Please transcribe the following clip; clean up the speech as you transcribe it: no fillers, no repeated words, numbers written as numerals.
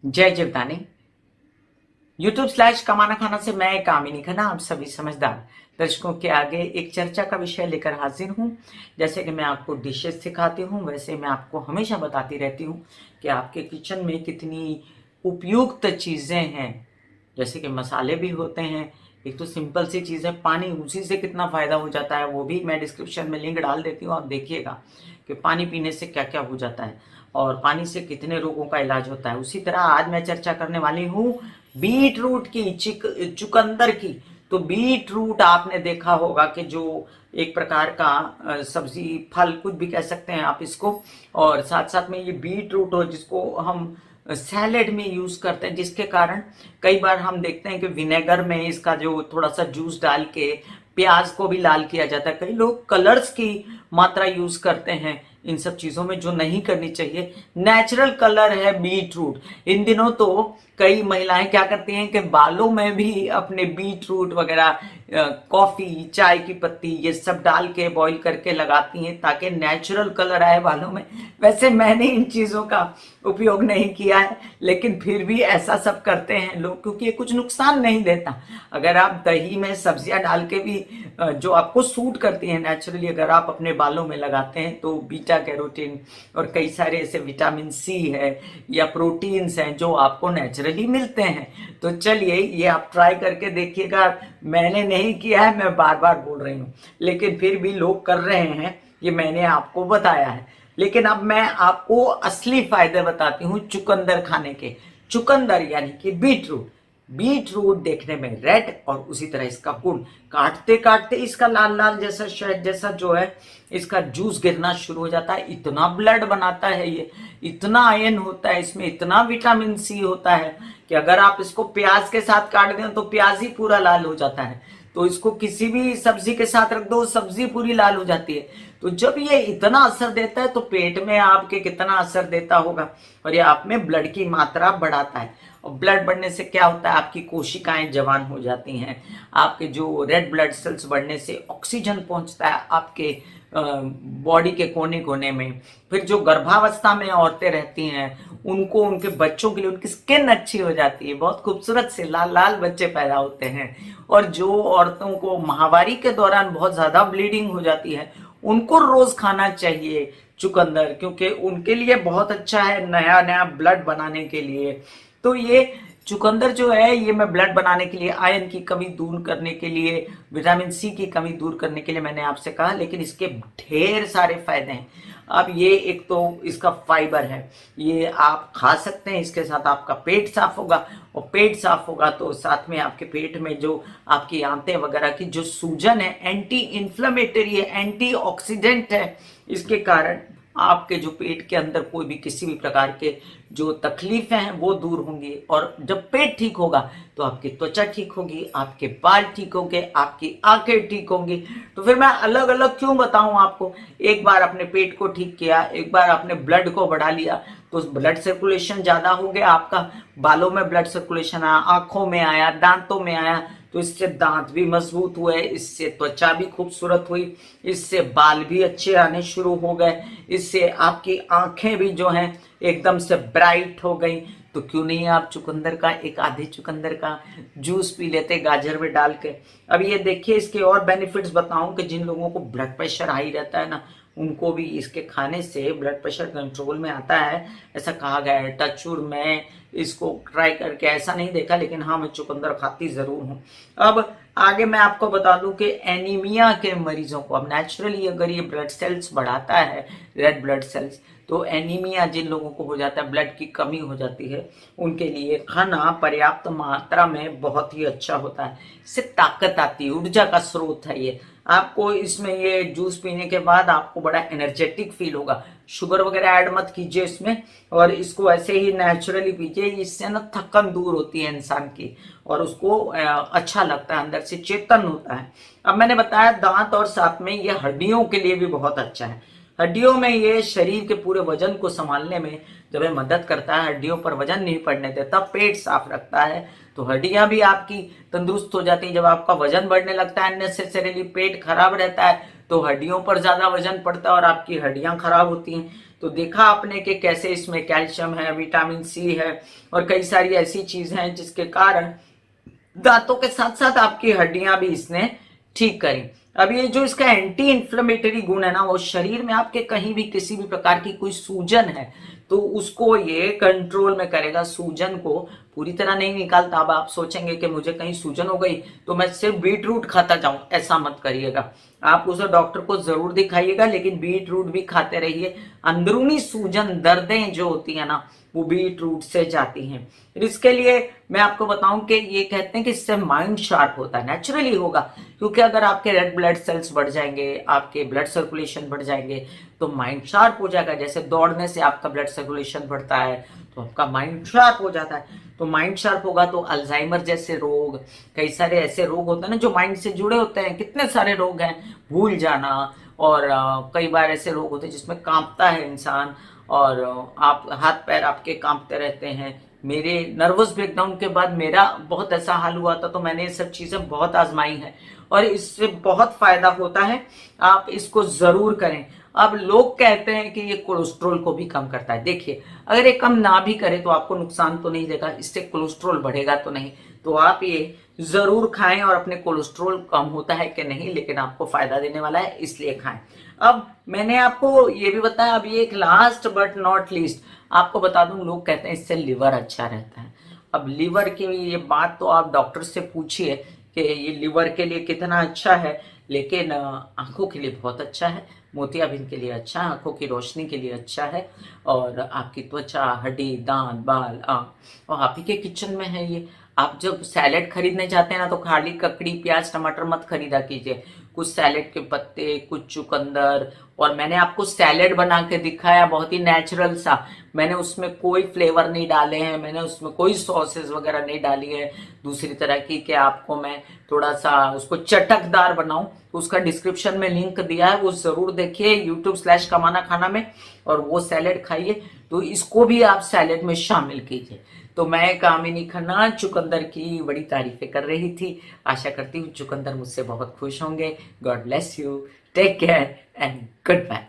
जय जीवदानी। YouTube/कमाना खाना से मैं कामिनी खन्ना आप सभी समझदार दर्शकों के आगे एक चर्चा का विषय लेकर हाजिर हूँ। जैसे कि मैं आपको डिशेस सिखाती हूँ, वैसे मैं आपको हमेशा बताती रहती हूँ कि आपके किचन में कितनी उपयुक्त चीज़ें हैं। जैसे कि मसाले भी होते हैं, एक तो सिंपल सी चीज़ है पानी, उसी से कितना फ़ायदा हो जाता है, वो भी मैं डिस्क्रिप्शन में लिंक डाल देती हूँ, आप देखिएगा कि पानी पीने से क्या क्या हो जाता है और पानी से कितने रोगों का इलाज होता है। उसी तरह आज मैं चर्चा करने वाली हूँ बीट रूट की, चुकंदर की। तो बीट रूट आपने देखा होगा कि जो एक प्रकार का सब्जी, फल, कुछ भी कह सकते हैं आप इसको। और साथ साथ में ये बीट रूट हो जिसको हम सैलेड में यूज करते हैं, जिसके कारण कई बार हम देखते हैं कि विनेगर में इसका जो थोड़ा सा जूस डाल के प्याज को भी लाल किया जाता है। कई लोग कलर्स की मात्रा यूज करते हैं इन सब चीजों में, जो नहीं करनी चाहिए। नेचुरल कलर है बीट रूट। इन दिनों तो कई महिलाएं क्या करती हैं कि बालों में भी अपने बीट रूट वगैरह, कॉफी, चाय की पत्ती, ये सब डाल के बॉईल करके लगाती हैं ताकि नेचुरल कलर आए बालों में। वैसे मैंने इन चीजों का उपयोग नहीं किया है, लेकिन फिर भी ऐसा सब करते हैं लोग, क्योंकि ये कुछ नुकसान नहीं देता। अगर आप दही में सब्जियां डाल के भी जो आपको सूट करती हैं नेचुरली, अगर आप अपने बालों में लगाते हैं तो बीटा कैरोटीन और कई सारे ऐसे विटामिन सी है या प्रोटीन्स हैं जो आपको नेचुरली मिलते हैं। तो चलिए ये आप ट्राई करके देखिएगा। मैंने नहीं किया है, मैं बार बार बोल रही हूँ, लेकिन फिर भी लोग कर रहे हैं, ये मैंने आपको बताया है। लेकिन अब मैं आपको असली फायदे बताती हूँ चुकंदर खाने के। चुकंदर यानी कि बीट रूट। बीट रूट देखने में रेड और उसी तरह इसका गुण, काटते काटते इसका लाल लाल जैसा शहद जैसा जो है इसका जूस गिरना शुरू हो जाता है। इतना ब्लड बनाता है ये, इतना आयरन होता है इसमें, इतना विटामिन सी होता है कि अगर आप इसको प्याज के साथ काट दें तो प्याज ही पूरा लाल हो जाता है। तो इसको किसी भी सब्जी के साथ रख दो, सब्जी पूरी लाल हो जाती है। तो जब ये इतना असर देता है तो पेट में आपके कितना असर देता होगा। और ये आप में ब्लड की मात्रा बढ़ाता है। और ब्लड बढ़ने से क्या होता है, आपकी कोशिकाएं जवान हो जाती हैं। आपके जो रेड ब्लड सेल्स बढ़ने से ऑक्सीजन पहुंचता है आपके बॉडी के कोने कोने में। फिर जो गर्भावस्था में औरतें रहती हैं उनको, उनके बच्चों के लिए उनकी स्किन अच्छी हो जाती है, बहुत खूबसूरत से लाल लाल बच्चे पैदा होते हैं। और जो औरतों को माहवारी के दौरान बहुत ज्यादा ब्लीडिंग हो जाती है उनको रोज खाना चाहिए चुकंदर, क्योंकि उनके लिए बहुत अच्छा है नया नया ब्लड बनाने के लिए। तो ये चुकंदर जो है ये मैं ब्लड बनाने के लिए, आयरन की कमी दूर करने के लिए, विटामिन सी की कमी दूर करने के लिए मैंने आपसे कहा, लेकिन इसके ढेर सारे फायदे हैं। अब ये एक तो इसका फाइबर है, ये आप खा सकते हैं, इसके साथ आपका पेट साफ होगा। और पेट साफ होगा तो साथ में आपके पेट में जो आपकी आंतें वगैरह की जो सूजन है, एंटी इंफ्लेमेटरी है, एंटी ऑक्सीडेंट है। इसके कारण आपके जो पेट के अंदर कोई भी किसी भी प्रकार के जो तकलीफें हैं वो दूर होंगी। और जब पेट ठीक होगा तो आपकी त्वचा ठीक होगी, आपके बाल ठीक होंगे, आपकी आंखें ठीक होंगी। तो फिर मैं अलग अलग क्यों बताऊं आपको। एक बार अपने पेट को ठीक किया, एक बार आपने ब्लड को बढ़ा लिया, तो ब्लड सर्कुलेशन ज्यादा हो गया आपका, बालों में ब्लड सर्कुलेशन आया, आंखों में आया, दांतों में आया, तो इससे दांत भी मजबूत हुए, इससे त्वचा भी खूबसूरत हुई, इससे बाल भी अच्छे आने शुरू हो गए, इससे आपकी आंखें भी जो हैं एकदम से ब्राइट हो गई। तो क्यों नहीं आप चुकंदर का एक आधे चुकंदर का जूस पी लेते गाजर में डाल के। अब ये देखिए इसके और बेनिफिट्स बताऊं कि जिन लोगों को ब्लड प्रेशर हाई रहता है ना, उनको भी इसके खाने से ब्लड प्रेशर कंट्रोल में आता है, ऐसा कहा गया है। टचवुड मैं इसको ट्राई करके ऐसा नहीं देखा, लेकिन हाँ मैं चुकंदर खाती जरूर हूँ। अब आगे मैं आपको बता दूं कि एनीमिया के मरीजों को, अब नेचुरली अगर ये ब्लड सेल्स बढ़ाता है, रेड ब्लड सेल्स, तो एनीमिया जिन लोगों को हो जाता है, ब्लड की कमी हो जाती है, उनके लिए खाना पर्याप्त मात्रा में बहुत ही अच्छा होता है। इससे ताकत आती है, ऊर्जा का स्रोत है ये। आपको इसमें ये जूस पीने के बाद आपको बड़ा एनर्जेटिक फील होगा। शुगर वगैरह ऐड मत कीजिए इसमें, और इसको ऐसे ही नेचुरली पीजिए। इससे ना थकन दूर होती है इंसान की और उसको अच्छा लगता है, अंदर से चेतन होता है। अब मैंने बताया दांत और साथ में ये हड्डियों के लिए भी बहुत अच्छा है। हड्डियों में ये शरीर के पूरे वजन को संभालने में जब ये मदद करता है, हड्डियों पर वजन नहीं पड़ने देता, पेट साफ रखता है, तो हड्डियां भी आपकी तंदुरुस्त हो जाती है। जब आपका वजन बढ़ने लगता है अननेसेसरीली, पेट खराब रहता है, तो हड्डियों पर ज्यादा वजन पड़ता है और आपकी हड्डियां खराब होती हैं। तो तो देखा आपने कि कैसे इसमें कैल्शियम है, विटामिन सी है और कई सारी ऐसी चीजें हैं जिसके कारण दांतों के साथ साथ आपकी हड्डियां भी इसने ठीक करी। अब ये जो इसका एंटी इंफ्लेमेटरी गुण है ना, वो शरीर में आपके कहीं भी किसी भी प्रकार की कोई सूजन है तो उसको ये कंट्रोल में करेगा। सूजन को पूरी तरह नहीं निकालता। अब आप सोचेंगे कि मुझे कहीं सूजन हो गई तो मैं सिर्फ बीट रूट खाता जाऊं, ऐसा मत करिएगा। आप उसे डॉक्टर को जरूर दिखाइएगा, लेकिन बीट रूट भी खाते रहिए। अंदरूनी सूजन दर्दें जो होती है ना, वो बीट रूट से जाती हैं। इसके लिए मैं आपको बताऊं कि ये कहते हैं कि इससे माइंड शार्प होता है, नेचुरली होगा, क्योंकि अगर आपके रेड ब्लड सेल्स बढ़ जाएंगे, आपके ब्लड सर्कुलेशन बढ़ जाएंगे तो माइंड शार्प हो जाएगा। जैसे दौड़ने से आपका ब्लड सर्कुलेशन बढ़ता है तो आपका माइंड शार्प हो जाता है। तो माइंड शार्प होगा तो अल्जाइमर जैसे रोग, कई सारे ऐसे रोग होते हैं ना जो माइंड से जुड़े होते हैं, कितने सारे रोग हैं, भूल जाना, और कई बार ऐसे रोग होते हैं जिसमें कांपता है इंसान और आप हाथ पैर आपके कांपते रहते हैं। मेरे नर्वस ब्रेकडाउन के बाद मेरा बहुत ऐसा हाल हुआ था, तो मैंने ये सब चीजें बहुत आजमाई हैं और इससे बहुत फायदा होता है। आप इसको जरूर करें। अब लोग कहते हैं कि ये कोलेस्ट्रॉल को भी कम करता है। देखिए, अगर ये कम ना भी करे तो आपको नुकसान तो नहीं देगा, इससे कोलेस्ट्रॉल बढ़ेगा तो नहीं। तो आप ये जरूर खाएं और अपने कोलेस्ट्रॉल कम होता है कि नहीं, लेकिन आपको फायदा देने वाला है, इसलिए खाएं। अब मैंने आपको ये भी बताया। अब ये एक लास्ट बट नॉट लीस्ट आपको बता दूं, लोग कहते हैं इससे लिवर अच्छा रहता है। अब लिवर की ये बात तो आप डॉक्टर से पूछिए कि ये लिवर के लिए कितना अच्छा है, लेकिन आंखों के लिए बहुत अच्छा है, मोतियाबिंद के लिए अच्छा है, आंखों की रोशनी के लिए अच्छा है, और आपकी त्वचा, हड्डी, दांत, बाल, आंख, और आप ही के किचन में है ये। आप जब सैलेड खरीदने जाते हैं ना तो खाली ककड़ी, प्याज, टमाटर मत खरीदा कीजिए। कुछ सैलेड के पत्ते, कुछ चुकंदर, और मैंने आपको सैलेड बना के दिखाया बहुत ही नेचुरल सा। मैंने उसमें कोई फ्लेवर नहीं डाले हैं, मैंने उसमें कोई सॉसेस वगैरह नहीं डाली है दूसरी तरह की कि आपको मैं थोड़ा सा उसको चटकदार बनाऊं। उसका डिस्क्रिप्शन में लिंक दिया है, वो जरूर देखिए YouTube/कमाना खाना में, और वो सैलेड खाइए। तो इसको भी आप सैलेड में शामिल कीजिए। तो मैं कामिनी खन्ना चुकंदर की बड़ी तारीफें कर रही थी। आशा करती हूँ चुकंदर मुझसे बहुत खुश होंगे। God bless you, take care and good bye.